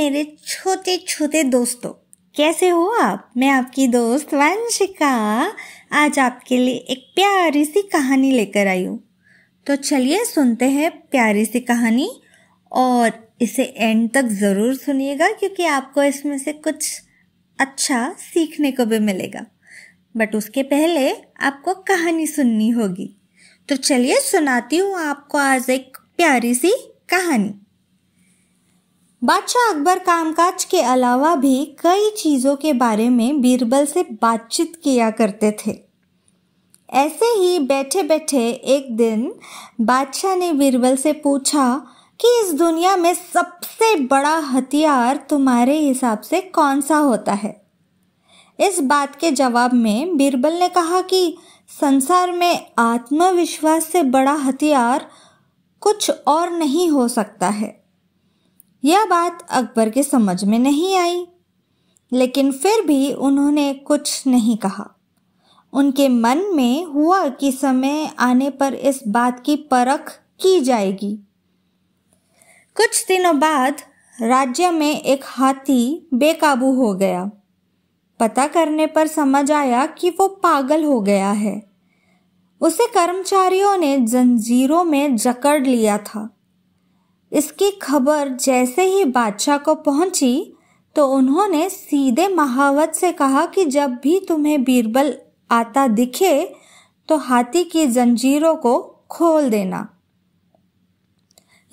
मेरे छोटे छोटे दोस्तों, कैसे हो आप? मैं आपकी दोस्त वंशिका आज आपके लिए एक प्यारी सी कहानी लेकर आई हूँ। तो चलिए सुनते हैं प्यारी सी कहानी और इसे एंड तक ज़रूर सुनिएगा क्योंकि आपको इसमें से कुछ अच्छा सीखने को भी मिलेगा। बट उसके पहले आपको कहानी सुननी होगी। तो चलिए सुनाती हूँ आपको आज एक प्यारी सी कहानी। बादशाह अकबर कामकाज के अलावा भी कई चीज़ों के बारे में बीरबल से बातचीत किया करते थे। ऐसे ही बैठे बैठे एक दिन बादशाह ने बीरबल से पूछा कि इस दुनिया में सबसे बड़ा हथियार तुम्हारे हिसाब से कौन सा होता है। इस बात के जवाब में बीरबल ने कहा कि संसार में आत्मविश्वास से बड़ा हथियार कुछ और नहीं हो सकता है। यह बात अकबर के समझ में नहीं आई, लेकिन फिर भी उन्होंने कुछ नहीं कहा। उनके मन में हुआ कि समय आने पर इस बात की परख की जाएगी। कुछ दिनों बाद राज्य में एक हाथी बेकाबू हो गया। पता करने पर समझ आया कि वो पागल हो गया है। उसे कर्मचारियों ने जंजीरों में जकड़ लिया था। इसकी खबर जैसे ही बादशाह को पहुंची तो उन्होंने सीधे महावत से कहा कि जब भी तुम्हें बीरबल आता दिखे तो हाथी की जंजीरों को खोल देना।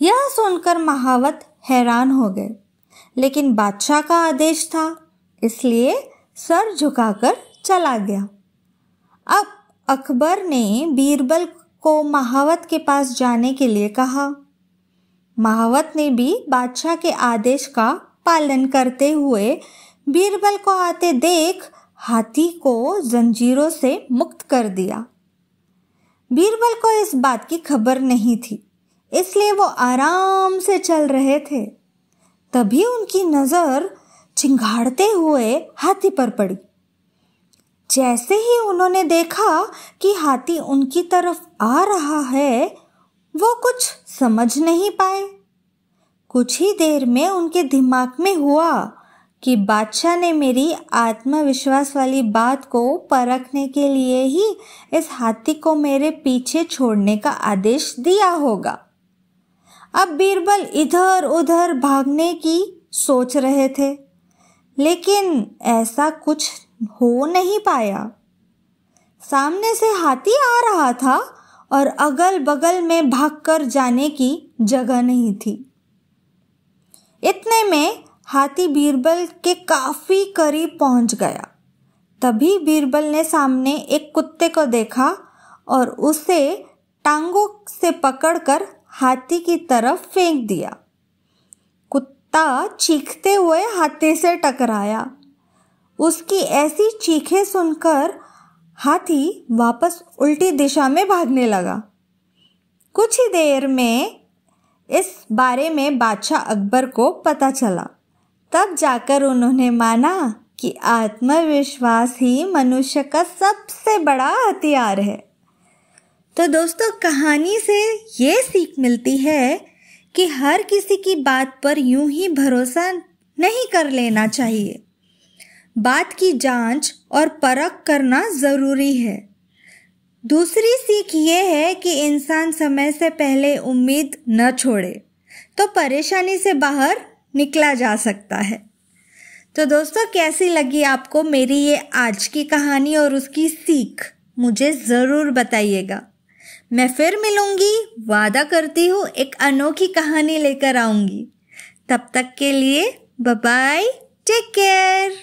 यह सुनकर महावत हैरान हो गए, लेकिन बादशाह का आदेश था, इसलिए सर झुकाकर चला गया। अब अकबर ने बीरबल को महावत के पास जाने के लिए कहा। महावत ने भी बादशाह के आदेश का पालन करते हुए बीरबल को आते देख हाथी को जंजीरों से मुक्त कर दिया। बीरबल को इस बात की खबर नहीं थी, इसलिए वो आराम से चल रहे थे। तभी उनकी नज़र चिंगाड़ते हुए हाथी पर पड़ी। जैसे ही उन्होंने देखा कि हाथी उनकी तरफ आ रहा है, वो कुछ समझ नहीं पाए। कुछ ही देर में उनके दिमाग में हुआ कि बादशाह ने मेरी आत्मविश्वास वाली बात को परखने के लिए ही इस हाथी को मेरे पीछे छोड़ने का आदेश दिया होगा। अब बीरबल इधर उधर भागने की सोच रहे थे, लेकिन ऐसा कुछ हो नहीं पाया। सामने से हाथी आ रहा था और अगल बगल में भागकर जाने की जगह नहीं थी। इतने में हाथी बीरबल के काफी करीब पहुंच गया। तभी बीरबल ने सामने एक कुत्ते को देखा और उसे टांगों से पकड़कर हाथी की तरफ फेंक दिया। कुत्ता चीखते हुए हाथी से टकराया। उसकी ऐसी चीखें सुनकर हाथी वापस उल्टी दिशा में भागने लगा। कुछ ही देर में इस बारे में बादशाह अकबर को पता चला। तब जाकर उन्होंने माना कि आत्मविश्वास ही मनुष्य का सबसे बड़ा हथियार है। तो दोस्तों, कहानी से ये सीख मिलती है कि हर किसी की बात पर यूं ही भरोसा नहीं कर लेना चाहिए। बात की जांच और परख करना ज़रूरी है। दूसरी सीख ये है कि इंसान समय से पहले उम्मीद न छोड़े तो परेशानी से बाहर निकला जा सकता है। तो दोस्तों, कैसी लगी आपको मेरी ये आज की कहानी और उसकी सीख? मुझे ज़रूर बताइएगा। मैं फिर मिलूँगी, वादा करती हूँ, एक अनोखी कहानी लेकर आऊँगी। तब तक के लिए बाय बाय, टेक केयर।